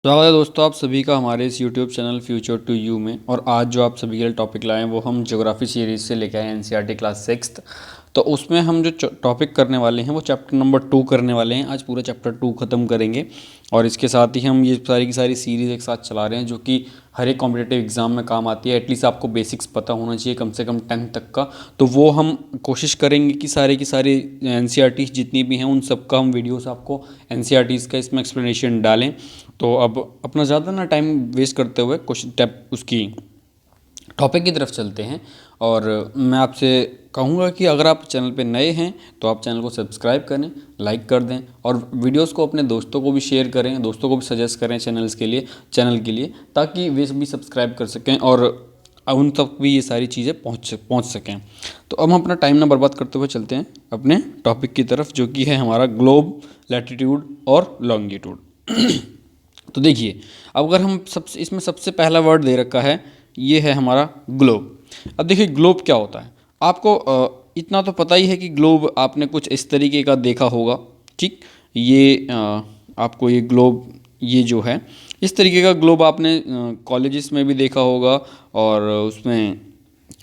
स्वागत है दोस्तों आप सभी का हमारे इस YouTube channel future to you में। और आज जो आप सभी के लिए टॉपिक लाए हैं वो हम ज्योग्राफी सीरीज से लेके आए हैं एनसीईआरटी क्लास 6। तो उसमें हम जो टॉपिक करने वाले हैं वो चैप्टर नंबर 2 करने वाले हैं। आज पूरा चैप्टर 2 ख़त्म करेंगे और इसके साथ ही हम ये सारी की सारी सीरीज़ एक साथ चला रहे हैं जो कि हर एक कॉम्पिटेटिव एग्जाम में काम आती है। एटलीस्ट आपको बेसिक्स पता होना चाहिए कम से कम 10th तक का। तो वो हम कोशिश करेंगे कि सारे की सारी एनसीईआरटी जितनी भी हैं उन सब का हम वीडियोस आपको एनसीईआरटीज़ का इसमें एक्सप्लेनेशन डालें। तो अब अपना ज़्यादा ना टाइम वेस्ट करते हुए क्वेश्चन टैप उसकी टॉपिक की तरफ चलते हैं। और मैं आपसे कहूँगा कि अगर आप चैनल पे नए हैं तो आप चैनल को सब्सक्राइब करें, लाइक कर दें और वीडियोस को अपने दोस्तों को भी शेयर करें, दोस्तों को भी सजेस्ट करें चैनल के लिए ताकि वे भी सब्सक्राइब कर सकें और उन तक भी ये सारी चीज़ें पहुँच सकें। तो अब हम अपना टाइम ना बर्बाद करते हुए चलते हैं अपने टॉपिक की तरफ जो कि है हमारा ग्लोब, लैटिट्यूड और लॉन्गिट्यूड। तो देखिए, अब अगर हम इसमें सबसे पहला वर्ड दे रखा है, ये है हमारा ग्लोब। अब देखिए ग्लोब क्या होता है। आपको इतना तो पता ही है कि ग्लोब आपने कुछ इस तरीके का देखा होगा। ठीक, ये आपको ये ग्लोब, ये जो है इस तरीके का ग्लोब आपने कॉलेजेस में भी देखा होगा और उसमें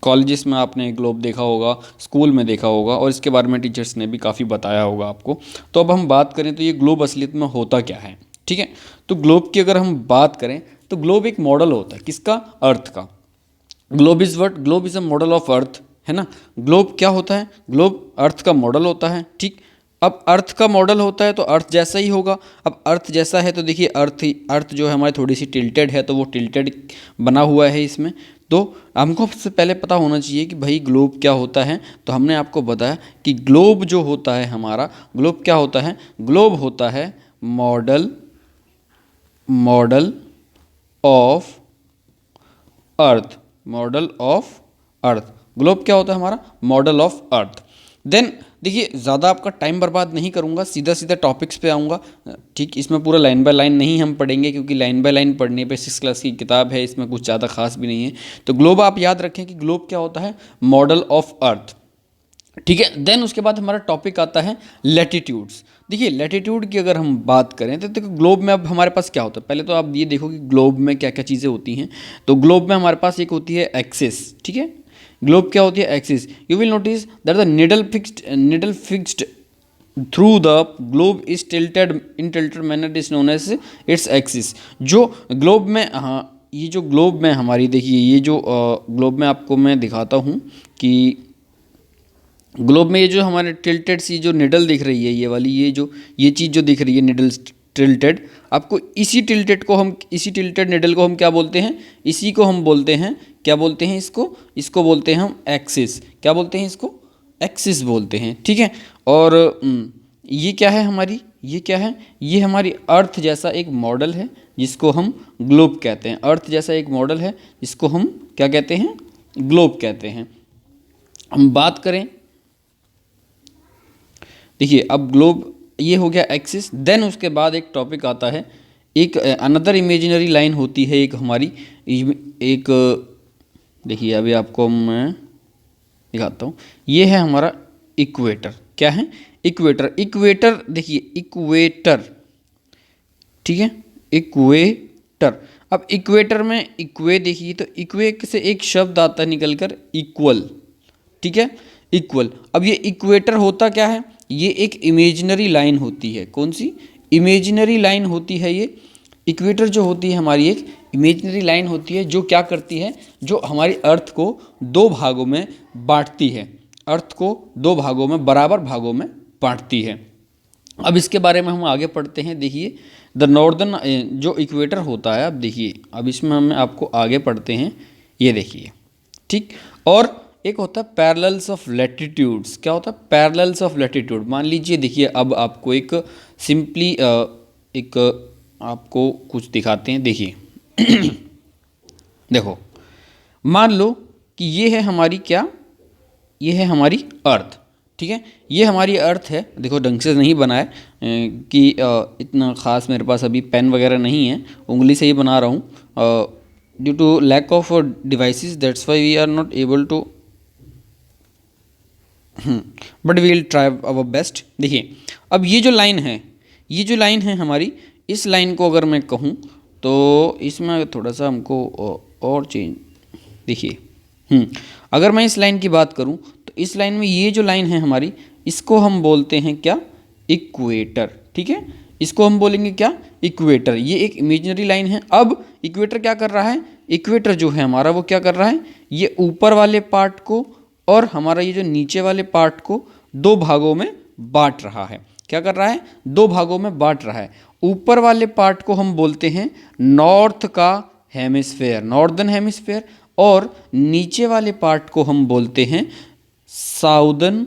कॉलेजेस में आपने ग्लोब देखा होगा, स्कूल में देखा होगा और इसके बारे में टीचर्स ने भी काफ़ी बताया होगा आपको। तो अब हम बात करें तो ये ग्लोब असलियत में होता क्या है। ठीक है, तो ग्लोब की अगर हम बात करें तो ग्लोब एक मॉडल होता है किसका, अर्थ का। Globe is a model of earth, है ना। ग्लोब क्या होता है, ग्लोब अर्थ का मॉडल होता है। ठीक, अब अर्थ का मॉडल होता है तो अर्थ जैसा ही होगा। अब अर्थ जैसा है तो देखिए अर्थ जो है हमारी थोड़ी सी टिल्टेड है तो वो टिल्टेड बना हुआ है इसमें। तो हमको सबसे पहले पता होना चाहिए कि भाई ग्लोब क्या होता है। तो हमने आपको बताया कि ग्लोब जो होता है हमारा, ग्लोब क्या होता है, ग्लोब होता है model of earth. Model of earth, globe क्या होता है हमारा, मॉडल ऑफ अर्थ। देन देखिए, ज़्यादा आपका टाइम बर्बाद नहीं करूँगा, सीधा सीधा टॉपिक्स पे आऊँगा। ठीक, इसमें पूरा लाइन बाय लाइन नहीं हम पढ़ेंगे क्योंकि लाइन बाय लाइन पढ़ने पे 6 क्लास की किताब है, इसमें कुछ ज़्यादा खास भी नहीं है। तो ग्लोब आप याद रखें कि ग्लोब क्या होता है, मॉडल ऑफ अर्थ। ठीक है, देन उसके बाद हमारा टॉपिक आता है लैटिट्यूड्स। देखिए लैटिट्यूड की अगर हम बात करें तो देखो ग्लोब में अब हमारे पास क्या होता है। पहले तो आप ये देखो कि ग्लोब में क्या क्या चीज़ें होती हैं। तो ग्लोब में हमारे पास एक होती है एक्सिस। ठीक है, ग्लोब क्या होती है, axis. You will notice that the needle fixed through the globe is tilted manner is known as its axis. जो ग्लोब में, हाँ, ये जो ग्लोब में हमारी, देखिए ये जो ग्लोब में आपको मैं दिखाता हूँ कि ग्लोब में ये जो हमारे टिल्टेड सी जो निडल दिख रही है, ये वाली, ये चीज़ जो दिख रही है निडल टिल्टेड, आपको इसी टिल्टेड निडल को हम क्या बोलते हैं, इसी को हम बोलते हैं, क्या बोलते हैं इसको बोलते हैं हम एक्सिस। क्या बोलते हैं इसको, एक्सिस बोलते हैं। ठीक है, और ये क्या है हमारी, ये क्या है, ये हमारी अर्थ जैसा एक मॉडल है जिसको हम ग्लोब कहते हैं। अर्थ जैसा एक मॉडल है जिसको हम क्या कहते हैं, ग्लोब कहते हैं। हम बात करें, देखिए अब ग्लोब ये हो गया एक्सिस। देन उसके बाद एक टॉपिक आता है, एक अनदर इमेजिनरी लाइन होती है एक हमारी, एक, देखिए अभी आपको मैं दिखाता हूँ। ये है हमारा इक्वेटर। क्या है, इक्वेटर। इक्वेटर देखिए, इक्वेटर, ठीक है, इक्वेटर। अब इक्वेटर में इक्वे देखिए तो इक्वे से एक शब्द आता है निकल कर, इक्वल। ठीक है, इक्वल। अब ये इक्वेटर होता क्या है, ये एक इमेजिनरी लाइन होती है। कौन सी, इमेजिनरी लाइन होती है ये। इक्वेटर जो होती है हमारी एक इमेजिनरी लाइन होती है जो क्या करती है, जो हमारी अर्थ को दो भागों में बांटती है, अर्थ को दो भागों में, बराबर भागों में बांटती है। अब इसके बारे में हम आगे पढ़ते हैं। देखिए द नॉर्दर्न जो इक्वेटर होता है, अब देखिए अब इसमें हम आपको आगे पढ़ते हैं, ये देखिए। ठीक, और एक होता है पैरेलल्स ऑफ लैटिट्यूड्स। क्या होता है, पैरेलल्स ऑफ लैटिट्यूड। मान लीजिए, देखिए अब आपको एक सिंपली एक आपको कुछ दिखाते हैं। देखिए देखो, मान लो कि ये है हमारी क्या, ये है हमारी अर्थ। ठीक है, ये हमारी अर्थ है। देखो ढंग से नहीं बनाया कि इतना ख़ास मेरे पास अभी पेन वगैरह नहीं है, उंगली से ही बना रहा हूँ। Due to lack of devices that's why we are not able to, but we will try our best. देखिए अब ये जो लाइन है, ये जो लाइन है हमारी, इस लाइन को अगर मैं कहूँ तो इसमें थोड़ा सा हमको और चेंज, देखिए अगर मैं इस लाइन की बात करूं तो इस लाइन में ये जो लाइन है हमारी, इसको हम बोलते हैं क्या, इक्वेटर। ठीक है, इसको हम बोलेंगे क्या, इक्वेटर। ये एक इमेजिनरी लाइन है। अब इक्वेटर क्या कर रहा है, इक्वेटर जो है हमारा वो क्या कर रहा है, ये ऊपर वाले पार्ट को और हमारा ये जो नीचे वाले पार्ट को दो भागों में बांट रहा है। क्या कर रहा है, दो भागों में बांट रहा है। ऊपर वाले पार्ट को हम बोलते हैं नॉर्थ का हेमिस्फेयर, नॉर्दर्न हेमिस्फेयर, और नीचे वाले पार्ट को हम बोलते हैं साउदर्न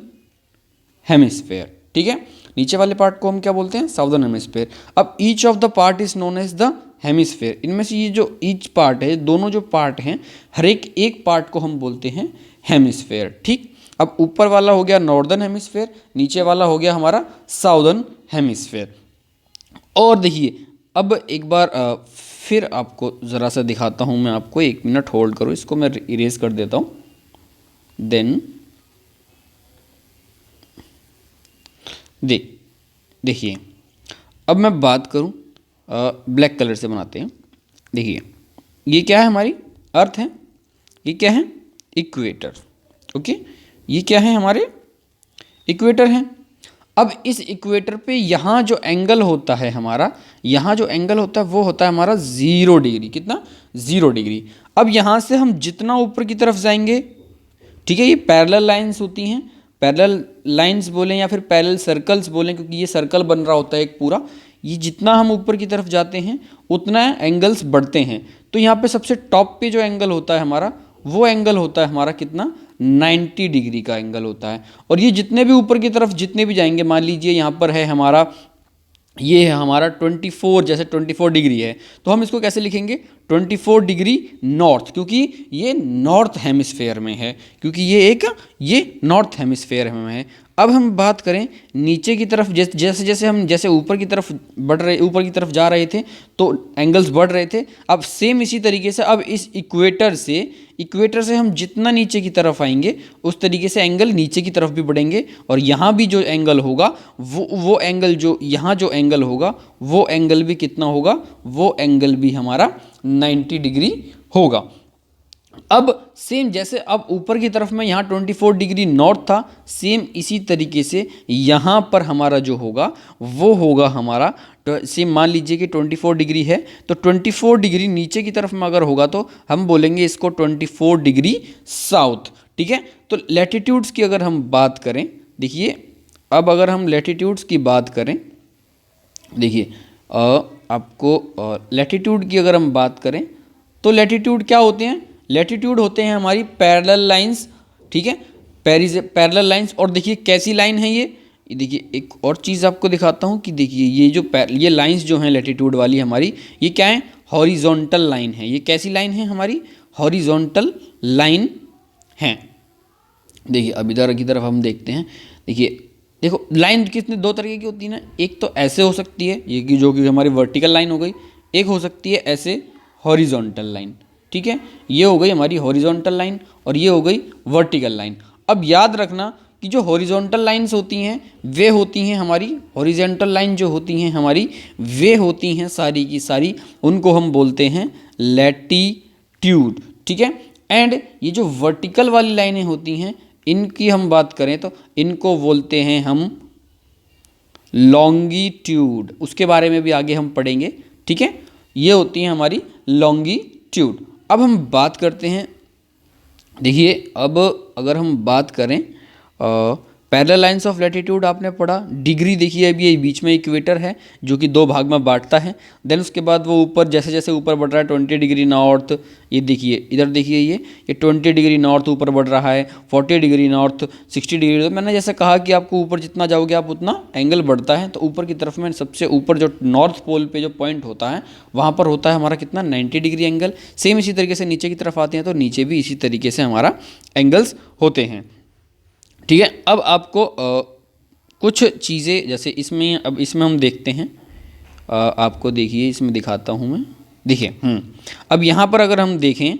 हेमिस्फेयर। ठीक है, नीचे वाले पार्ट को हम क्या बोलते हैं, साउदर्न हेमिस्फेयर। अब each of the part is known as the hemisphere. इनमें से ये जो ईच पार्ट है, दोनों जो पार्ट हैं, हर एक पार्ट को हम बोलते हैं हेमिस्फेयर। ठीक, अब ऊपर वाला हो गया नॉर्दर्न हेमिस्फेयर, नीचे वाला हो गया हमारा साउदर्न हेमिस्फेयर। और देखिए अब एक बार फिर आपको ज़रा सा दिखाता हूँ मैं आपको, 1 मिनट होल्ड करो, इसको मैं इरेज कर देता हूँ। देन देखिए अब मैं बात करूं, ब्लैक कलर से बनाते हैं। देखिए ये क्या है, हमारी अर्थ है, ये क्या है, इक्वेटर। ओके, ये क्या है, हमारे इक्वेटर हैं। अब इस इक्वेटर पे यहाँ जो एंगल होता है हमारा, यहाँ जो एंगल होता है वो होता है हमारा 0 डिग्री। कितना, 0 डिग्री। अब यहाँ से हम जितना ऊपर की तरफ जाएंगे, ठीक है, ये पैरेलल लाइंस होती हैं, पैरेलल लाइंस बोलें या फिर पैरेलल सर्कल्स बोलें, क्योंकि ये सर्कल बन रहा होता है एक पूरा। ये जितना हम ऊपर की तरफ जाते हैं उतना एंगल्स बढ़ते हैं। तो यहाँ पे सबसे टॉप पे जो एंगल होता है हमारा, वो एंगल होता है हमारा कितना, 90 डिग्री का एंगल होता है। और ये जितने भी ऊपर की तरफ जितने भी जाएंगे, मान लीजिए यहाँ पर है हमारा, ये है हमारा 24, जैसे 24 डिग्री है, तो हम इसको कैसे लिखेंगे, 24 डिग्री नॉर्थ, क्योंकि ये नॉर्थ हेमिस्फेयर में है, क्योंकि ये नॉर्थ हेमिस्फेयर में है। अब हम बात करें नीचे की तरफ, जैसे जैसे हम जैसे ऊपर की तरफ ऊपर की तरफ जा रहे थे तो एंगल्स बढ़ रहे थे। अब सेम इसी तरीके से अब इस इक्वेटर से हम जितना नीचे की तरफ आएंगे उस तरीके से एंगल नीचे की तरफ भी बढ़ेंगे। और यहाँ भी जो एंगल होगा वो एंगल जो यहाँ जो एंगल होगा वो एंगल भी कितना होगा, वो एंगल भी हमारा 90 डिग्री होगा। अब सेम जैसे अब ऊपर की तरफ में यहाँ 24 डिग्री नॉर्थ था, सेम इसी तरीके से यहाँ पर हमारा जो होगा वो होगा हमारा सेम, मान लीजिए कि 24 डिग्री है तो 24 डिग्री नीचे की तरफ में अगर होगा तो हम बोलेंगे इसको 24 डिग्री साउथ। ठीक है, तो लैटिट्यूड्स की अगर हम बात करें, देखिए अब अगर हम लैटिट्यूड्स की बात करें, देखिए आपको लैटिट्यूड की अगर हम बात करें तो लैटिट्यूड क्या होते हैं, लैटिट्यूड होते हैं हमारी पैरेलल लाइंस। ठीक है, पैरेलल लाइंस। और देखिए कैसी लाइन है ये देखिए एक और चीज़ आपको दिखाता हूँ कि देखिए ये लाइंस जो हैं लैटिट्यूड वाली हमारी, ये क्या है, हॉरिजॉन्टल लाइन है। ये कैसी लाइन है हमारी, हॉरिजॉन्टल लाइन है। देखिए अब इधर की तरफ हम देखते हैं, देखो लाइन कितने दो तरीके की होती है ना, एक तो ऐसे हो सकती है ये कि जो कि हमारी वर्टिकल लाइन हो गई, एक हो सकती है ऐसे हॉरिजॉन्टल लाइन। ठीक है, ये हो गई हमारी हॉरिजॉन्टल लाइन और ये हो गई वर्टिकल लाइन। अब याद रखना कि जो हॉरिजॉन्टल लाइंस होती हैं वे होती हैं हमारी, हॉरिजॉन्टल लाइन जो होती हैं हमारी वे होती हैं सारी की सारी, उनको हम बोलते हैं लैटिट्यूड। ठीक है, एंड ये जो वर्टिकल वाली लाइनें होती हैं इनकी हम बात करें तो इनको बोलते हैं हम लॉन्गिट्यूड। उसके बारे में भी आगे हम पढ़ेंगे। ठीक है, ये होती हैं हमारी लॉन्गिट्यूड। अब हम बात करते हैं, देखिए अब अगर हम बात करें पैरेलल लाइंस ऑफ लैटिट्यूड आपने पढ़ा, डिग्री देखिए अभी ये बीच में इक्वेटर है जो कि दो भाग में बांटता है। देन उसके बाद वो ऊपर जैसे जैसे ऊपर बढ़ रहा है 20 डिग्री नॉर्थ, ये देखिए इधर देखिए ये 20 डिग्री नॉर्थ ऊपर बढ़ रहा है, 40 डिग्री नॉर्थ, 60 डिग्री। तो मैंने जैसे कहा कि आपको ऊपर जितना जाओगे आप उतना एंगल बढ़ता है। तो ऊपर की तरफ में सबसे ऊपर जो नॉर्थ पोल पे जो पॉइंट होता है वहाँ पर होता है हमारा कितना 90 डिग्री एंगल। सेम इसी तरीके से नीचे की तरफ आते हैं तो नीचे भी इसी तरीके से हमारा एंगल्स होते हैं। ठीक है, अब आपको कुछ चीज़ें जैसे इसमें हम देखते हैं, आपको देखिए इसमें दिखाता हूँ मैं। देखिए अब यहाँ पर अगर हम देखें,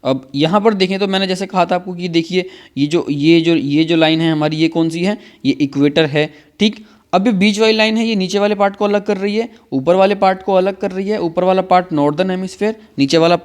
अब यहाँ पर देखें तो मैंने जैसे कहा था आपको कि देखिए ये जो लाइन है हमारी ये कौन सी है, ये इक्वेटर है। ठीक, अब ये बीच वाली लाइन है, ये नीचे वाले पार्ट को अलग कर रही है, ऊपर वाले पार्ट को अलग कर रही है। ऊपर वाला पार्ट नॉर्दर्न हेमिस्फेयर, नीचे वाला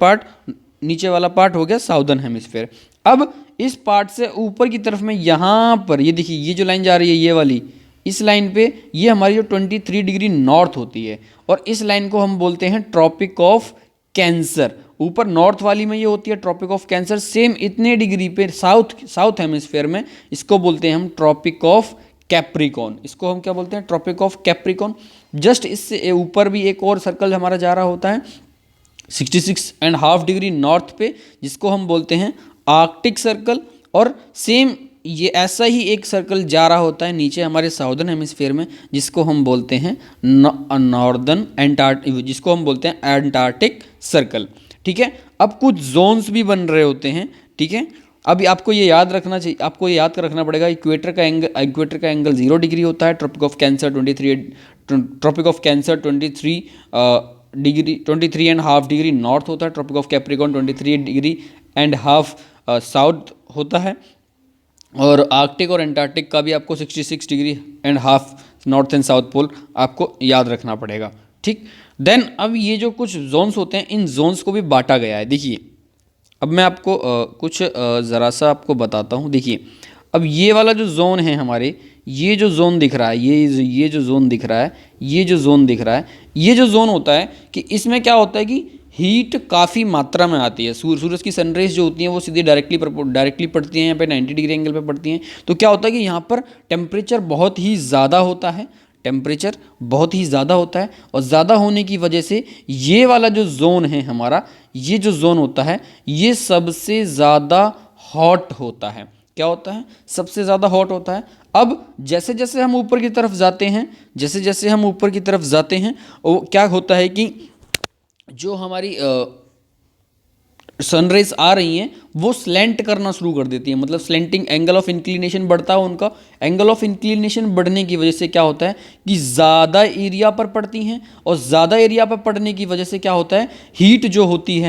पार्ट हो गया साउदर्न हेमिस्फेयर। अब इस पार्ट से ऊपर की तरफ में यहाँ पर ये देखिए, ये जो लाइन जा रही है ये वाली, इस लाइन पे ये हमारी जो 23 डिग्री नॉर्थ होती है, और इस लाइन को हम बोलते हैं ट्रॉपिक ऑफ कैंसर। ऊपर नॉर्थ वाली में ये होती है ट्रॉपिक ऑफ कैंसर, सेम इतने डिग्री पे साउथ हेमिस्फेयर में इसको बोलते हैं हम ट्रॉपिक ऑफ कैप्रिकॉन। इसको हम क्या बोलते हैं? Tropic of Capricorn. जस्ट इससे ऊपर भी एक और सर्कल हमारा जा रहा होता है 66.5 डिग्री नॉर्थ पे, जिसको हम बोलते हैं आर्कटिक सर्कल। और सेम ये ऐसा ही एक सर्कल जा रहा होता है नीचे हमारे साउदर्न हेमिस्फीयर में, जिसको हम बोलते हैं नॉर्दर्न एंटार्क्टिक, जिसको हम बोलते हैं एंटार्क्टिक सर्कल। ठीक है, अब कुछ जोन्स भी बन रहे होते हैं। ठीक है, अभी आपको ये याद रखना चाहिए, आपको ये याद रखना पड़ेगा, इक्वेटर का एंगल 0 डिग्री होता है। Tropic of Cancer 23.5 degree north होता है। ट्रॉपिक ऑफ कैप्रिकॉन 23.5 साउथ होता है। और आर्कटिक और एंटार्क्टिक का भी आपको 66.5 नॉर्थ एंड साउथ पोल आपको याद रखना पड़ेगा। ठीक, देन अब ये जो कुछ जोन्स होते हैं, इन जोन्स को भी बांटा गया है। देखिए, अब मैं आपको कुछ ज़रा सा आपको बताता हूँ। देखिए, अब ये वाला जो जोन है हमारे, ये जो जोन दिख रहा है, ये जो जोन दिख रहा है, ये जो जोन दिख रहा है, ये जो जोन होता है कि इसमें क्या होता है कि हीट काफ़ी मात्रा में आती है। सूरज की सनरेज जो होती हैं वो सीधे डायरेक्टली पड़ती हैं, यहाँ पे 90 डिग्री एंगल पे पड़ती हैं। तो क्या होता है कि यहाँ पर टेम्परेचर बहुत ही ज़्यादा होता है, और ज़्यादा होने की वजह से ये वाला जो जोन है हमारा, ये जो जोन होता है ये सबसे ज़्यादा हॉट होता है। क्या होता है? सबसे ज़्यादा हॉट होता है। अब जैसे जैसे हम ऊपर की तरफ जाते हैं, वो क्या होता है कि जो हमारी सनरेज आ रही हैं वो स्लेंट करना शुरू कर देती है, मतलब स्लेंटिंग, एंगल ऑफ इंक्लिनेशन बढ़ता है उनका। एंगल ऑफ इंक्लिनेशन बढ़ने की वजह से क्या होता है कि ज़्यादा एरिया पर पड़ती हैं, और ज़्यादा एरिया पर पड़ने की वजह से क्या होता है, हीट जो होती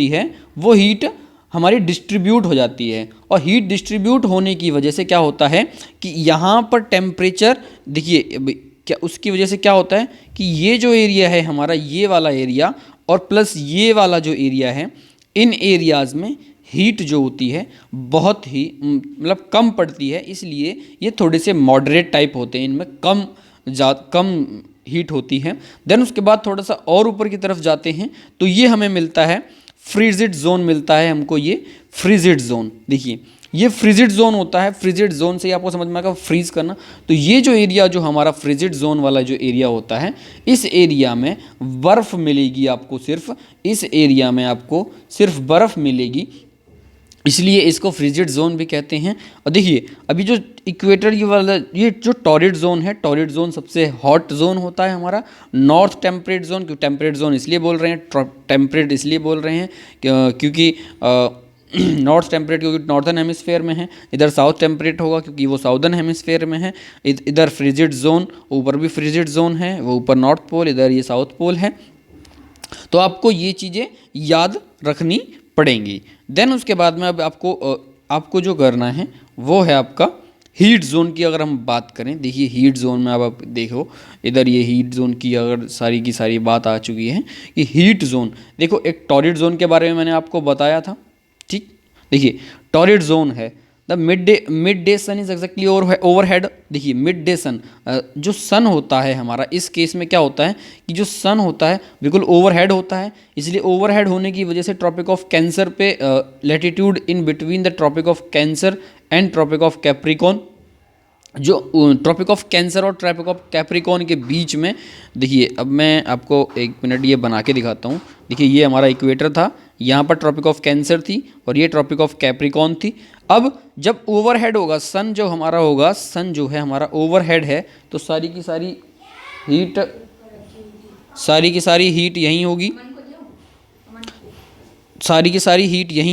है वो हीट हमारी डिस्ट्रीब्यूट हो जाती है। और हीट डिस्ट्रीब्यूट होने की वजह से क्या होता है कि यहाँ पर टेम्परेचर, देखिए क्या उसकी वजह से क्या होता है कि ये जो एरिया है हमारा, ये वाला एरिया और प्लस ये वाला जो एरिया है, इन एरियाज़ में हीट जो होती है बहुत ही मतलब कम पड़ती है। इसलिए ये थोड़े से मॉडरेट टाइप होते हैं, इनमें कम हीट होती है। देन उसके बाद थोड़ा सा और ऊपर की तरफ जाते हैं तो ये हमें मिलता है फ्रीजिड जोन, मिलता है हमको ये फ्रीजिड जोन। देखिए, ये फ्रीजिड जोन होता है। फ्रीजिड जोन से आपको समझ में आएगा फ्रीज करना। तो ये जो एरिया, जो हमारा फ्रीजिड जोन वाला जो एरिया होता है, इस एरिया में बर्फ़ मिलेगी आपको, सिर्फ बर्फ़ मिलेगी, इसलिए इसको फ्रीजिड जोन भी कहते हैं। और देखिए, अभी जो इक्वेटर ये जो टॉरिड जोन है, टॉरिड जोन सबसे हॉट जोन होता है हमारा। नॉर्थ टेम्परेट जोन, क्यों टेम्परेट जोन इसलिए बोल रहे हैं, टेम्परेट इसलिए बोल रहे हैं क्योंकि नॉर्थ टेम्परेट क्योंकि नॉर्थर्न हेमिस्फेयर में है, इधर साउथ टेम्परेट होगा क्योंकि वो साउदर्न हेमिस्फेयर में है। इधर फ्रीजिड जोन, ऊपर भी फ्रीजिड जोन है, वो ऊपर नॉर्थ पोल, इधर ये साउथ पोल है। तो आपको ये चीज़ें याद रखनी पड़ेंगी। देन उसके बाद में अब आपको जो करना है वो है आपका हीट जोन की। अगर हम बात करें, देखिए हीट जोन में अब आप देखो, इधर ये हीट जोन की अगर सारी की सारी बात आ चुकी है कि हीट जोन, देखो एक टॉरिड जोन के बारे में मैंने आपको बताया था। ठीक, देखिए टॉरिड जोन है the mid day sun is exactly overhead. देखिए मिड डे सन, जो सन होता है हमारा, इस केस में क्या होता है कि जो सन होता है बिल्कुल ओवरहेड होता है। इसलिए ओवरहेड होने की वजह से ट्रॉपिक ऑफ कैंसर पे latitude in between the Tropic of Cancer and Tropic of Capricorn, जो ट्रॉपिक ऑफ कैंसर और ट्रॉपिक ऑफ कैप्रिकॉन के बीच में, देखिए अब मैं आपको एक मिनट ये बना के दिखाता हूँ। देखिए ये हमारा इक्वेटर था, यहाँ पर ट्रॉपिक ऑफ कैंसर थी और ये ट्रॉपिक ऑफ कैप्रिकॉन थी। अब जब ओवरहेड होगा, सन जो है हमारा ओवरहेड है, तो सारी की सारी हीट यहीं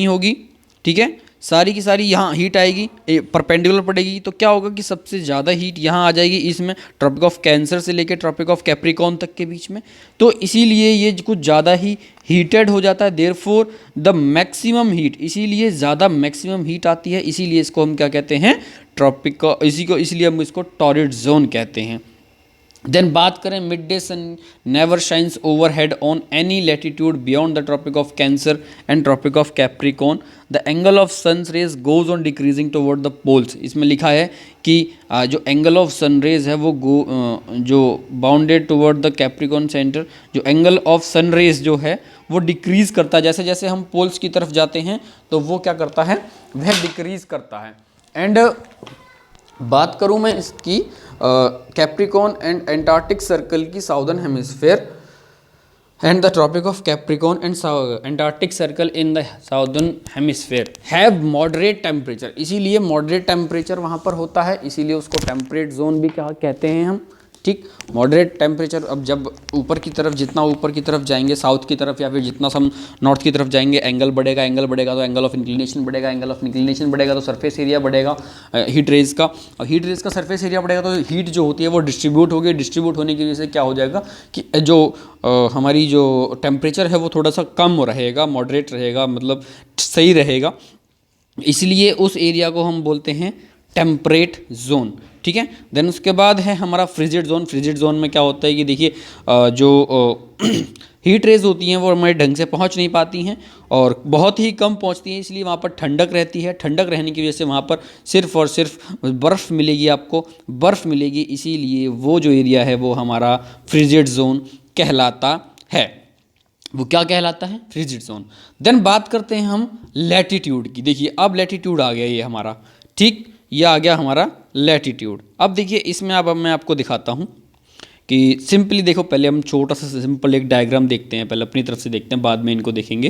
होगी, ठीक है, सारी की सारी यहाँ हीट आएगी, परपेंडिकुलर पड़ेगी, तो क्या होगा कि सबसे ज़्यादा हीट यहाँ आ जाएगी इसमें, ट्रॉपिक ऑफ कैंसर से लेकर ट्रॉपिक ऑफ कैप्रिकॉर्न तक के बीच में। तो इसीलिए ये कुछ ज़्यादा ही हीटेड हो जाता है, देयरफॉर द मैक्सिमम हीट, इसीलिए ज़्यादा मैक्सिमम हीट आती है, इसीलिए इसको हम क्या कहते हैं, ट्रॉपिक, इसलिए हम इसको टॉरिड जोन कहते हैं। देन बात करें mid day sun never shines overhead on any latitude beyond the Tropic of Cancer and Tropic of Capricorn, the angle of sun's rays goes on decreasing toward the poles. इसमें लिखा है कि जो angle of sun rays है वो जो bounded toward the Capricorn centre, जो angle of sun rays जो है वो डिक्रीज करता है, जैसे जैसे हम पोल्स की तरफ जाते हैं तो वो क्या करता है, वह डिक्रीज करता है। एंड बात करूं मैं इसकी कैप्रिकॉर्न एंड एंटार्क्टिक सर्कल की, southern hemisphere and the Tropic of Capricorn and Antarctic Circle in the southern hemisphere have moderate temperature, इसीलिए मॉडरेट टेम्परेचर वहाँ पर होता है, इसीलिए उसको टेम्परेट जोन भी क्या कहते हैं हम, ठीक। मॉडरेट टेम्परेचर, अब जब ऊपर की तरफ, जितना ऊपर की तरफ जाएंगे साउथ की तरफ या फिर जितना हम नॉर्थ की तरफ जाएंगे, एंगल बढ़ेगा, एंगल बढ़ेगा तो एंगल ऑफ इंक्लिनेशन बढ़ेगा, एंगल ऑफ इंक्लिनेशन बढ़ेगा तो सरफेस एरिया बढ़ेगा हीट रेज का, और हीट रेज का सरफेस एरिया बढ़ेगा तो हीट जो होती है वो डिस्ट्रीब्यूट होगी, डिस्ट्रीब्यूट होने की वजह से क्या हो जाएगा कि जो हमारी जो टेम्परेचर है वो थोड़ा सा कम रहेगा, मॉडरेट रहेगा, मतलब सही रहेगा, इसलिए उस एरिया को हम बोलते हैं टेम्परेट जोन, ठीक है। देन उसके बाद है हमारा फ्रिजिड जोन। फ्रिजिड जोन में क्या होता है कि देखिए जो हीट रेज होती हैं वो हमारे ढंग से पहुंच नहीं पाती हैं और बहुत ही कम पहुंचती हैं, इसलिए वहाँ पर ठंडक रहती है, ठंडक रहने की वजह से वहाँ पर सिर्फ और सिर्फ बर्फ़ मिलेगी, आपको बर्फ़ मिलेगी, इसीलिए वो जो एरिया है वो हमारा फ्रिजिड जोन कहलाता है। वो क्या कहलाता है, फ्रिजिड जोन। देन बात करते हैं हम लैटिट्यूड की। देखिए अब लैटिट्यूड आ गया ये हमारा, ठीक, ये आ गया हमारा लैटिट्यूड। अब देखिए इसमें अब मैं आपको दिखाता हूँ कि सिंपली देखो, पहले हम छोटा सा सिंपल एक डायग्राम देखते हैं, पहले अपनी तरफ से देखते हैं, बाद में इनको देखेंगे।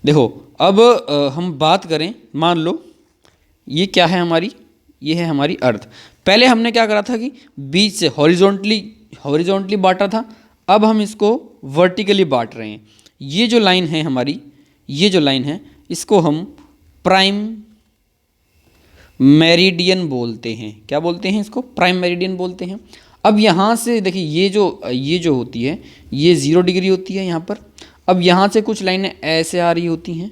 देखो अब हम बात करें, मान लो ये क्या है हमारी, ये है हमारी अर्थ। पहले हमने क्या करा था कि बीच से हॉरिजॉन्टली बांटा था, अब हम इसको वर्टिकली बांट रहे हैं। ये जो लाइन है हमारी, ये जो लाइन है इसको हम प्राइम मेरिडियन बोलते हैं। क्या बोलते हैं इसको, प्राइम मेरिडियन बोलते हैं। अब यहाँ से देखिए ये जो होती है ये 0 डिग्री होती है यहाँ पर। अब यहाँ से कुछ लाइनें ऐसे आ रही होती हैं,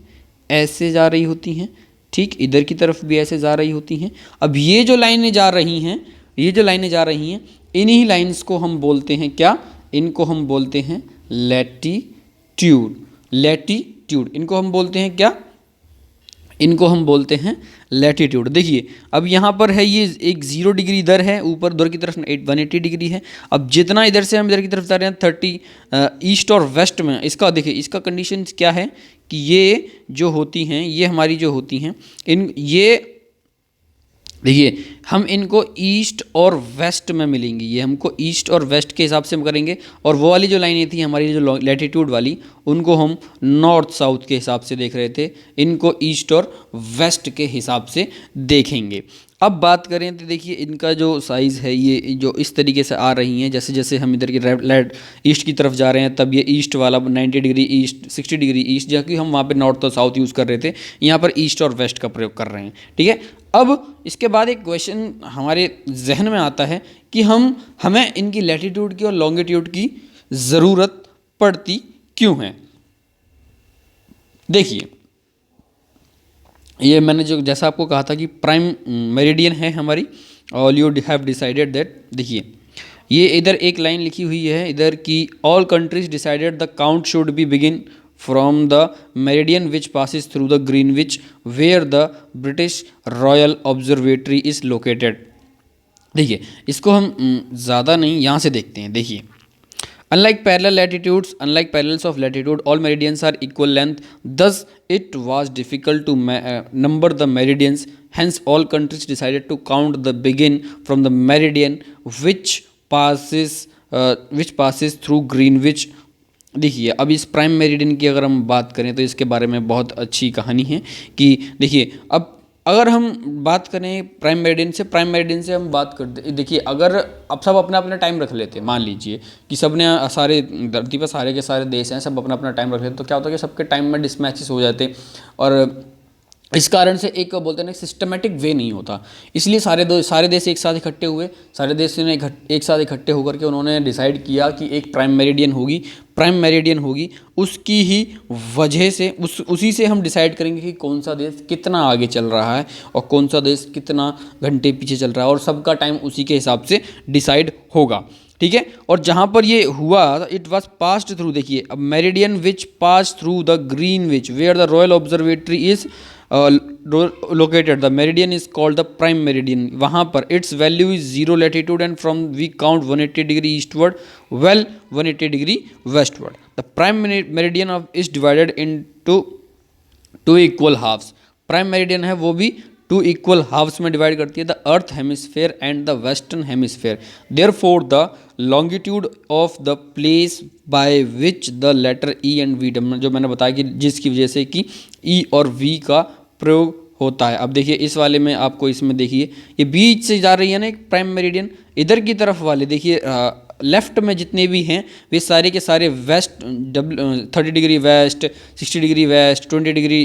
ऐसे जा रही होती हैं, ठीक, इधर की तरफ भी ऐसे जा रही होती हैं। अब ये जो लाइनें जा रही हैं, इन्हीं लाइन्स को हम बोलते हैं क्या, इनको हम बोलते हैं लैटिट्यूड। इनको हम बोलते हैं क्या, इनको हम बोलते हैं लैटिट्यूड। देखिए अब यहाँ पर है ये एक 0 डिग्री इधर है, ऊपर उधर की तरफ 180 डिग्री है। अब जितना इधर से हम इधर की तरफ जा रहे हैं 30 ईस्ट और वेस्ट में, इसका देखिए इसका कंडीशन क्या है कि ये जो होती हैं, ये हमारी जो होती हैं, ये देखिए हम इनको ईस्ट और वेस्ट में मिलेंगी, ये हमको ईस्ट और वेस्ट के हिसाब से हम करेंगे। और वो वाली जो लाइनें थी हमारी जो लैटिट्यूड वाली, उनको हम नॉर्थ साउथ के हिसाब से देख रहे थे, इनको ईस्ट और वेस्ट के हिसाब से देखेंगे। अब बात करें तो देखिए इनका जो साइज़ है, ये जो इस तरीके से आ रही हैं, जैसे जैसे हम इधर की ईस्ट की तरफ जा रहे हैं तब ये ईस्ट वाला 90 डिग्री ईस्ट, 60 डिग्री ईस्ट, जबकि हम वहाँ पे नॉर्थ और साउथ यूज़ कर रहे थे, यहाँ पर ईस्ट और वेस्ट का प्रयोग कर रहे हैं, ठीक है। अब इसके बाद एक क्वेश्चन हमारे जहन में आता है कि हमें इनकी लैटिट्यूड की और लॉन्गिट्यूड की ज़रूरत पड़ती क्यों है। देखिए ये मैंने जो जैसा आपको कहा था कि प्राइम मेरिडियन है हमारी, all you have decided that. देखिए ये इधर एक लाइन लिखी हुई है इधर की, all countries decided the count should be begin from the meridian which passes through the Greenwich where the British Royal Observatory is located। देखिए इसको हम ज़्यादा नहीं यहाँ से देखते हैं। देखिए unlike parallel latitudes, unlike parallels of latitude, all meridians are equal length, thus it was difficult to number the meridians, hence all countries decided to count the begin from the meridian which passes through Greenwich। देखिए अब इस prime meridian की अगर हम बात करें तो इसके बारे में बहुत अच्छी कहानी है कि देखिए अब अगर हम बात करें प्राइम मेरिडियन से हम बात करते, देखिए अगर अब सब अपना अपना टाइम रख लेते हैं, मान लीजिए कि सब ने सारे धरती पर सारे के सारे देश हैं, सब अपना अपना टाइम रख लेते, तो क्या होता है कि सबके टाइम में डिसमैचेस हो जाते और इस कारण से एक बोलते हैं ना सिस्टमेटिक वे नहीं होता, इसलिए सारे देश एक साथ इकट्ठे हुए, सारे देश ने एक साथ इकट्ठे होकर के उन्होंने डिसाइड किया कि एक प्राइम मेरिडियन होगी, उसकी ही वजह से उसी से हम डिसाइड करेंगे कि कौन सा देश कितना आगे चल रहा है और कौन सा देश कितना घंटे पीछे चल रहा है, और सबका टाइम उसी के हिसाब से डिसाइड होगा, ठीक है। और जहाँ पर ये हुआ इट वॉज पास्ड थ्रू, देखिए अब meridian which pass through the Greenwich where the Royal Observatory is located, the meridian is called the prime meridian, वहाँ पर its value is 0 latitude and from we count 180 degree eastward, well 180 degree westward. The prime meridian of is divided into two equal halves. Prime meridian है वो भी 2 equal halves में divide करती है, the earth hemisphere and the western hemisphere, therefore the longitude of the place by which the letter E and V, जो मैंने बताया कि जिसकी वजह से कि ई और वी का प्रयोग होता है। अब देखिए इस वाले में आपको, इसमें देखिए ये बीच से जा रही है ना एक प्राइम मेरिडियन, इधर की तरफ वाले देखिए लेफ्ट में जितने भी हैं वे सारे के सारे west 30 degree west, 60 degree west, 20 degree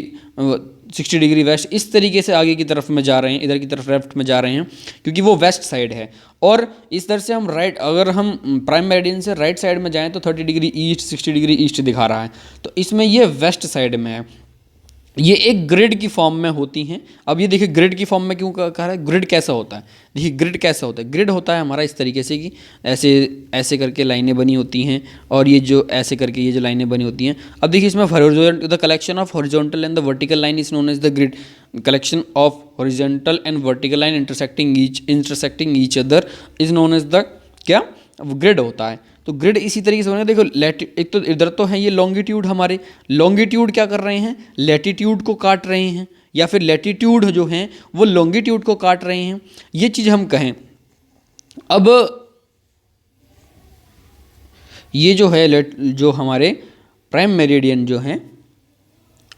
60 degree west, इस तरीके से आगे की तरफ में जा रहे हैं, इधर की तरफ लेफ्ट में जा रहे हैं क्योंकि वो वेस्ट साइड है। और इस तरह से हम राइट, अगर हम प्राइम मेरिडियन से राइट साइड में जाएं तो 30 डिग्री ईस्ट, 60 डिग्री ईस्ट दिखा रहा है, तो इसमें ये वेस्ट साइड में है। ये एक ग्रिड की फॉर्म में होती हैं। अब ये देखिए ग्रिड की फॉर्म में क्यों कहा है, ग्रिड कैसा होता है, देखिए ग्रिड कैसा होता है, ग्रिड होता है हमारा इस तरीके से कि ऐसे ऐसे करके लाइनें बनी होती हैं, और ये जो ऐसे करके ये जो लाइनें बनी होती हैं। अब देखिए इसमें the collection of horizontal and the vertical line is known as the grid, collection of horizontal and vertical line intersecting each other is known as the क्या, ग्रिड होता है। तो ग्रिड इसी तरीके से होना, देखो एक तो इधर तो है ये लॉन्गिट्यूड, हमारे लॉन्गिट्यूड क्या कर रहे हैं, लैटिट्यूड को काट रहे हैं, या फिर लैटिट्यूड जो हैं वो लॉन्गिट्यूड को काट रहे हैं, ये चीज़ हम कहें। अब ये जो है जो हमारे प्राइम मेरिडियन जो हैं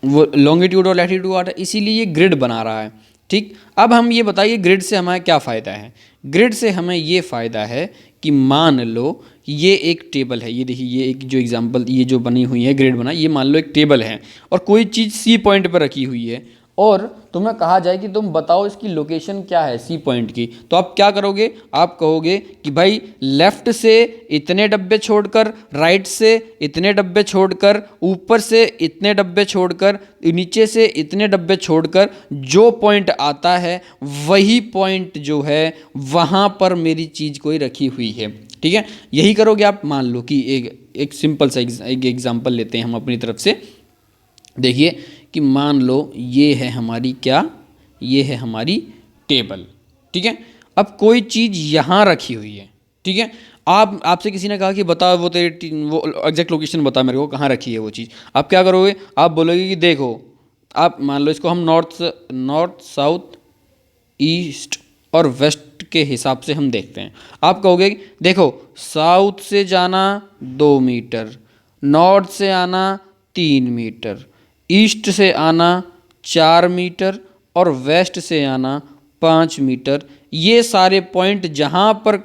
वो लॉन्गिट्यूड और लैटिट्यूड काट है, इसीलिए ये ग्रिड बना रहा है, ठीक। अब हम ये बताइए ग्रिड से हमें क्या फ़ायदा है। ग्रिड से हमें ये फ़ायदा है कि मान लो ये एक टेबल है, ये देखिए ये एक जो एग्जांपल ये जो बनी हुई है ग्रिड बना, ये मान लो एक टेबल है और कोई चीज़ सी पॉइंट पर रखी हुई है, और तुम्हें कहा जाए कि तुम बताओ इसकी लोकेशन क्या है सी पॉइंट की, तो आप क्या करोगे, आप कहोगे कि भाई लेफ़्ट से इतने डब्बे छोड़कर, राइट से इतने डब्बे छोड़कर, ऊपर से इतने डब्बे छोड़कर, नीचे से इतने डब्बे छोड़कर, जो पॉइंट आता है वही पॉइंट जो है वहाँ पर मेरी चीज़ कोई रखी हुई है, ठीक है। यही करोगे आप। मान लो कि एक सिंपल सा एक एग्जाम्पल लेते हैं हम अपनी तरफ से, देखिए कि मान लो ये है हमारी क्या, ये है हमारी टेबल, ठीक है। अब कोई चीज़ यहाँ रखी हुई है, ठीक है। आपसे किसी ने कहा कि बता वो वो एग्जैक्ट लोकेशन बता मेरे को कहाँ रखी है वो चीज़, आप क्या करोगे, आप बोलोगे कि देखो, आप मान लो इसको हम नॉर्थ साउथ ईस्ट और वेस्ट के हिसाब से हम देखते हैं। आप कहोगे देखो साउथ से जाना 2 मीटर, नॉर्थ से आना 3 मीटर, ईस्ट से आना 4 मीटर और वेस्ट से आना 5 मीटर। ये सारे पॉइंट जहाँ पर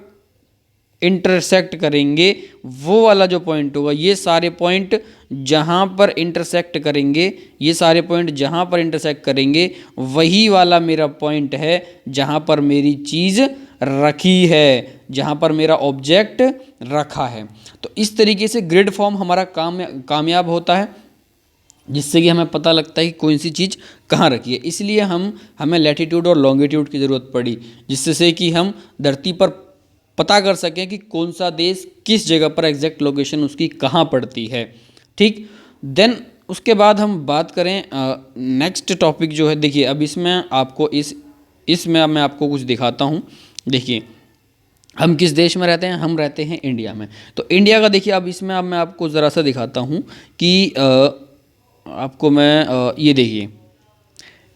इंटरसेक्ट करेंगे वो वाला जो पॉइंट होगा, ये सारे पॉइंट जहाँ पर इंटरसेक्ट करेंगे, ये सारे पॉइंट जहाँ पर इंटरसेक्ट करेंगे वही वाला मेरा पॉइंट है जहाँ पर मेरी चीज़ रखी है, जहाँ पर मेरा ऑब्जेक्ट रखा है। तो इस तरीके से ग्रिड फॉर्म हमारा कामयाब होता है, जिससे कि हमें पता लगता है कि कौन सी चीज़ कहाँ रखी है। इसलिए हमें लैटिट्यूड और लॉन्गिट्यूड की ज़रूरत पड़ी, जिससे कि हम धरती पर पता कर सकें कि कौन सा देश किस जगह पर एग्जैक्ट लोकेशन उसकी कहाँ पड़ती है, ठीक। देन उसके बाद हम बात करें नेक्स्ट टॉपिक जो है, देखिए अब इसमें आपको इसमें अब मैं आपको कुछ दिखाता हूँ। देखिए हम किस देश में रहते हैं, हम रहते हैं इंडिया में। तो इंडिया का देखिए अब इसमें अब मैं आपको ज़रा सा दिखाता हूँ कि आपको मैं ये देखिए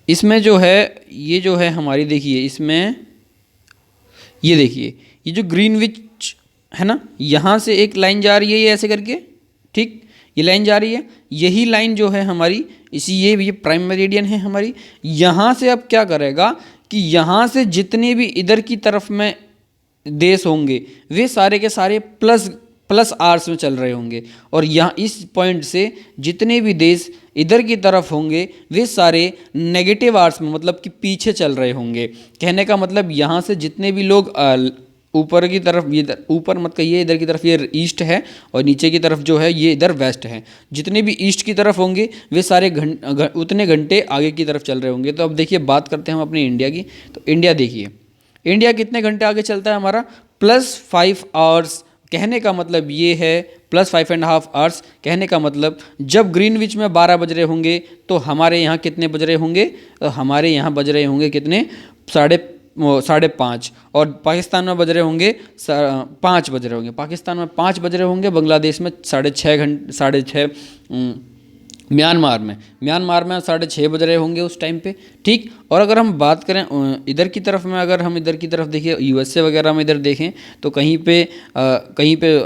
इसमें जो है, ये जो है हमारी, देखिए इसमें ये देखिए ये जो ग्रीनविच है ना, यहाँ से एक लाइन जा रही है ये ऐसे करके, ठीक, ये लाइन जा रही है, यही लाइन जो है हमारी ये प्राइम मेरिडियन है हमारी। यहाँ से अब क्या करेगा कि यहाँ से जितने भी इधर की तरफ में देश होंगे वे सारे के सारे प्लस प्लस आवर्स में चल रहे होंगे, और यहाँ इस पॉइंट से जितने भी देश इधर की तरफ होंगे वे सारे नेगेटिव आवर्स में, मतलब कि पीछे चल रहे होंगे। कहने का मतलब यहाँ से जितने भी लोग ऊपर की तरफ, ये ऊपर मत कहिए, इधर की तरफ ये ईस्ट है और नीचे की तरफ जो है ये इधर वेस्ट है, जितने भी ईस्ट की तरफ होंगे वे सारे उतने घंटे आगे की तरफ चल रहे होंगे। तो अब देखिए बात करते हैं हम अपने इंडिया की। तो इंडिया देखिए, इंडिया कितने घंटे आगे चलता है हमारा, +5 आवर्स। कहने का मतलब ये है +5.5 आवर्स। कहने का मतलब जब ग्रीनविच में 12 बज रहे होंगे तो हमारे यहाँ कितने बज रहे होंगे, तो हमारे यहाँ बज रहे होंगे कितने, 5:30, और पाकिस्तान में बज रहे होंगे 5 बज रहे होंगे, पाकिस्तान में 5 बज रहे होंगे, बांग्लादेश में 6:30 म्यांमार में 6:30 बज रहे होंगे उस टाइम पे, ठीक। और अगर हम बात करें इधर की तरफ में, अगर हम इधर की तरफ देखिए यूएसए वगैरह में इधर देखें तो कहीं पे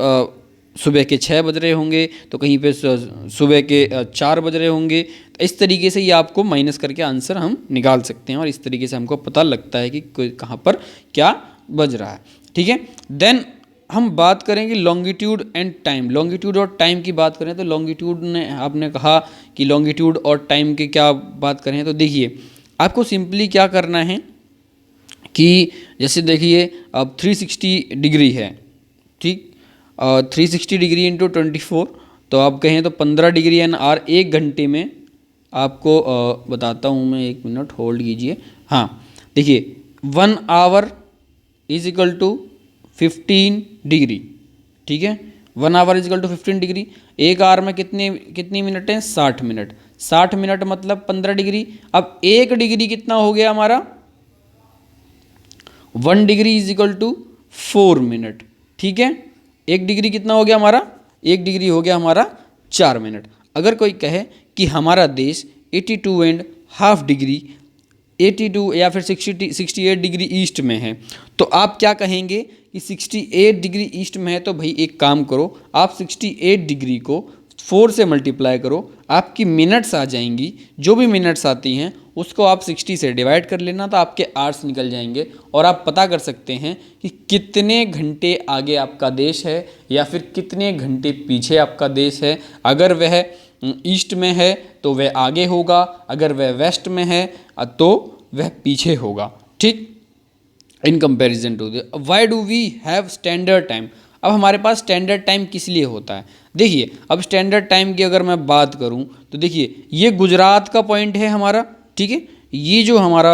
सुबह के 6 बज रहे होंगे, तो कहीं पे सुबह के 4 बज रहे होंगे। तो इस तरीके से ये आपको माइनस करके आंसर हम निकाल सकते हैं, और इस तरीके से हमको पता लगता है कि कहाँ पर क्या बज रहा है, ठीक है। देन हम बात करेंगे लॉन्गिट्यूड एंड टाइम। लॉन्गिट्यूड और टाइम की बात करें तो लॉन्गिट्यूड ने आपने कहा कि लॉन्गिट्यूड और टाइम की क्या बात करें, तो देखिए आपको सिंपली क्या करना है कि जैसे देखिए अब 360 डिग्री है, ठीक, 360 डिग्री इंटू 24, तो आप कहें तो 15 डिग्री एन आर 1 घंटे में आपको बताता हूँ मैं, 1 मिनट होल्ड कीजिए। हाँ देखिए 1 hour is equal to 15 degree, ठीक है। 1 hour is equal to 15 degree. 1 hour में कितनी मिनट हैं, 60 मिनट। 60 मिनट मतलब 15 डिग्री। अब 1 डिग्री कितना हो गया हमारा, 1 degree is equal to 4 minute, ठीक है। 1 डिग्री कितना हो गया हमारा, 1 डिग्री हो गया हमारा 4 मिनट। अगर कोई कहे कि हमारा देश 82.5 डिग्री 82 या फिर 68 डिग्री ईस्ट में है, तो आप क्या कहेंगे कि 68 डिग्री ईस्ट में है, तो भाई एक काम करो, आप 68 डिग्री को 4 से मल्टीप्लाई करो, आपकी मिनट्स आ जाएंगी। जो भी मिनट्स आती हैं उसको आप 60 से डिवाइड कर लेना, तो आपके आवर्स निकल जाएंगे, और आप पता कर सकते हैं कि कितने घंटे आगे आपका देश है या फिर कितने घंटे पीछे आपका देश है। अगर वह ईस्ट में है तो वह आगे होगा, अगर वह वेस्ट में है तो वह पीछे होगा, ठीक। In comparison to the why do we have standard time. अब हमारे पास स्टैंडर्ड टाइम किस लिए होता है, देखिए अब स्टैंडर्ड टाइम की अगर मैं बात करूं तो देखिए ये गुजरात का पॉइंट है हमारा, ठीक है। ये जो हमारा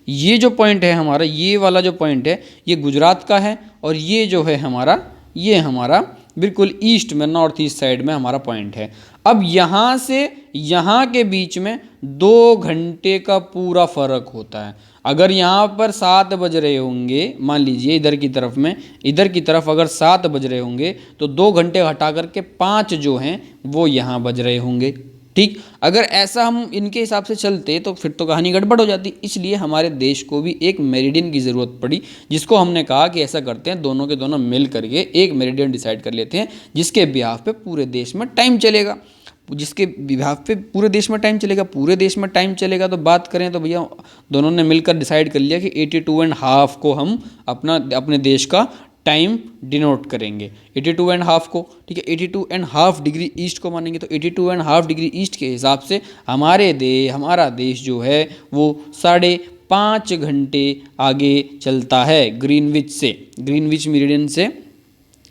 ये जो पॉइंट है हमारा, ये वाला जो पॉइंट है ये गुजरात का है, और ये जो है हमारा, ये हमारा बिल्कुल ईस्ट में, नॉर्थ ईस्ट साइड में हमारा पॉइंट है। अब यहाँ से यहाँ के बीच में 2 घंटे का पूरा फर्क होता है। अगर यहाँ पर 7 बज रहे होंगे, मान लीजिए इधर की तरफ में, इधर की तरफ अगर 7 बज रहे होंगे तो 2 घंटे हटा करके 5 जो हैं वो यहाँ बज रहे होंगे, ठीक। अगर ऐसा हम इनके हिसाब से चलते तो फिर तो कहानी गड़बड़ हो जाती। इसलिए हमारे देश को भी एक मेरिडियन की ज़रूरत पड़ी, जिसको हमने कहा कि ऐसा करते हैं, दोनों के दोनों मिल करके एक मेरिडियन डिसाइड कर लेते हैं, जिसके बिहाफ पे पूरे देश में टाइम चलेगा, जिसके बिहाफ पे पूरे देश में टाइम चलेगा। पूरे देश में टाइम चलेगा तो बात करें तो भैया दोनों ने मिलकर डिसाइड कर लिया कि 82.5 को हम अपने देश का टाइम डिनोट करेंगे, 82.5 को, ठीक है। 82.5 डिग्री ईस्ट को मानेंगे, तो 82.5 डिग्री ईस्ट के हिसाब से हमारा देश जो है वो 5.5 घंटे आगे चलता है ग्रीनविच से, ग्रीनविच मेरिडियन से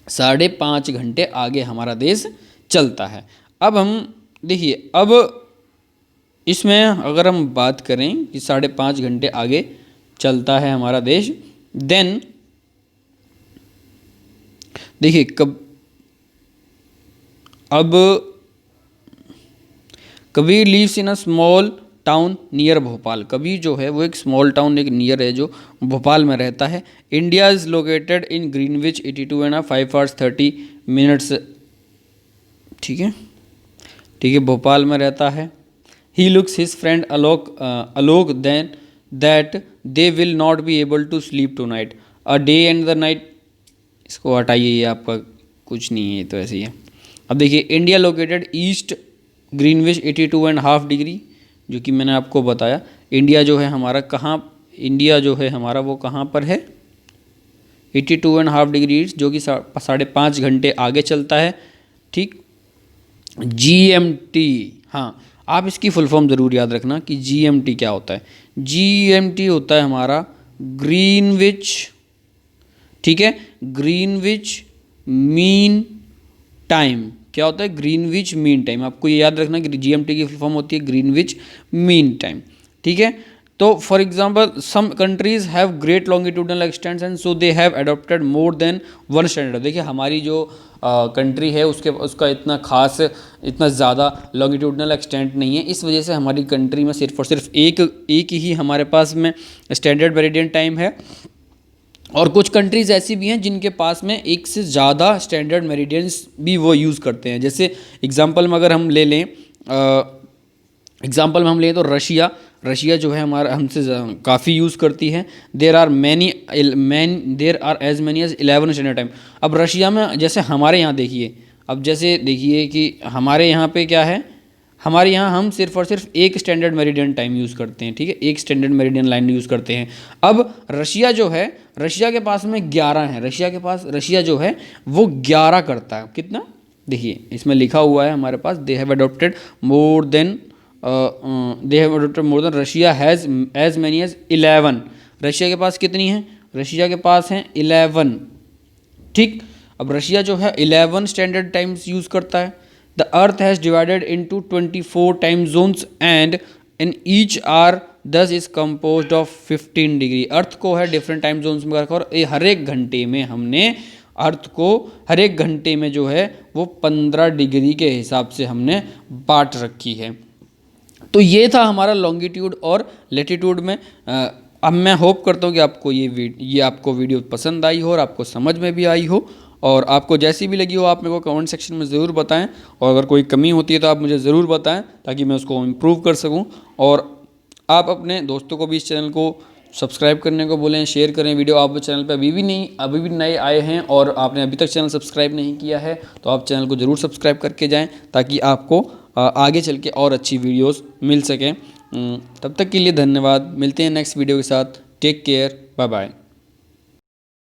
5.5 घंटे आगे हमारा देश चलता है। अब हम देखिए, अब इसमें अगर हम बात करें कि 5.5 घंटे आगे चलता है हमारा देश, देन देखिए Kabir lives in a small town near Bhopal. Kabir जो है वो एक स्मॉल टाउन, एक नियर है जो भोपाल में रहता है। India is located in Greenwich 82.5 hours 30 minutes, ठीक है, ठीक है, भोपाल में रहता है। He looks his friend Alok then that they will not be able to sleep tonight a day and the night. इसको हटाइए, ये आपका कुछ नहीं है, तो ऐसे ही है। अब देखिए India located east Greenwich 82.5 degree, जो कि मैंने आपको बताया। इंडिया जो है हमारा कहाँ, इंडिया जो है हमारा वो कहाँ पर है, 82.5 डिग्री जो कि 5.5 घंटे आगे चलता है, ठीक। GMT, हाँ, आप इसकी फुल फॉर्म ज़रूर याद रखना कि GMT क्या होता है। GMT होता है हमारा ग्रीनविच, ठीक है, ग्रीनविच मीन टाइम। क्या होता है? Greenwich mean time. आपको ये याद रखना कि GMT की फुल फॉर्म होती है ग्रीनविच मीन टाइम, ठीक है। तो for example some countries have great longitudinal extents and so they have adopted more than one standard. देखिए हमारी जो कंट्री है उसका इतना खास, इतना ज़्यादा लॉन्गिट्यूडनल एक्सटेंट नहीं है, इस वजह से हमारी कंट्री में सिर्फ और सिर्फ एक ही हमारे पास में स्टैंडर्ड मेरिडियन टाइम है। और कुछ कंट्रीज़ ऐसी भी हैं जिनके पास में एक से ज़्यादा स्टैंडर्ड मेरिडियंस भी वो यूज़ करते हैं। जैसे एग्जांपल में अगर हम ले लें, तो रशिया जो है हमारा हमसे काफ़ी यूज़ करती है। There are as many as 11 standard time. अब रशिया में जैसे हमारे यहाँ देखिए, अब जैसे देखिए कि हमारे यहाँ पे क्या है, हमारे यहाँ हम सिर्फ और सिर्फ एक स्टैंडर्ड मेरिडियन टाइम यूज़ करते हैं, ठीक है, एक स्टैंडर्ड मेरिडियन लाइन यूज़ करते हैं। अब रशिया जो है, रशिया के पास में 11 है, रशिया जो है वो 11 करता है। कितना? देखिए इसमें लिखा हुआ है हमारे पास, they have adopted more than Russia has as many as 11। Russia के पास कितनी है? रशिया के पास हैं 11, ठीक। अब रशिया जो है 11 स्टैंडर्ड टाइम्स यूज़ करता है। The earth has divided into 24 time zones and in each are this is compose of 15 degree. अर्थ को है डिफरेंट टाइम जोन्स में रखा और हर एक घंटे में हमने अर्थ को हर एक घंटे में जो है वो 15 डिग्री के हिसाब से हमने बांट रखी है। तो ये था हमारा लॉन्गिट्यूड और लेटीट्यूड में। अब मैं होप करता हूँ कि आपको ये आपको वीडियो पसंद आई हो और आपको समझ में भी आई हो, और आपको जैसी भी लगी हो आप मेरे को कमेंट सेक्शन में ज़रूर बताएं, और अगर कोई कमी होती है तो आप मुझे ज़रूर बताएं ताकि मैं उसको इम्प्रूव कर सकूं। और आप अपने दोस्तों को भी इस चैनल को सब्सक्राइब करने को बोलें, शेयर करें वीडियो। आप चैनल पर अभी भी नए आए हैं और आपने अभी तक चैनल सब्सक्राइब नहीं किया है तो आप चैनल को ज़रूर सब्सक्राइब करके जाएँ ताकि आपको आगे चल के और अच्छी वीडियोस मिल सकें। तब तक के लिए धन्यवाद। मिलते हैं नेक्स्ट वीडियो के साथ। Take care, bye bye.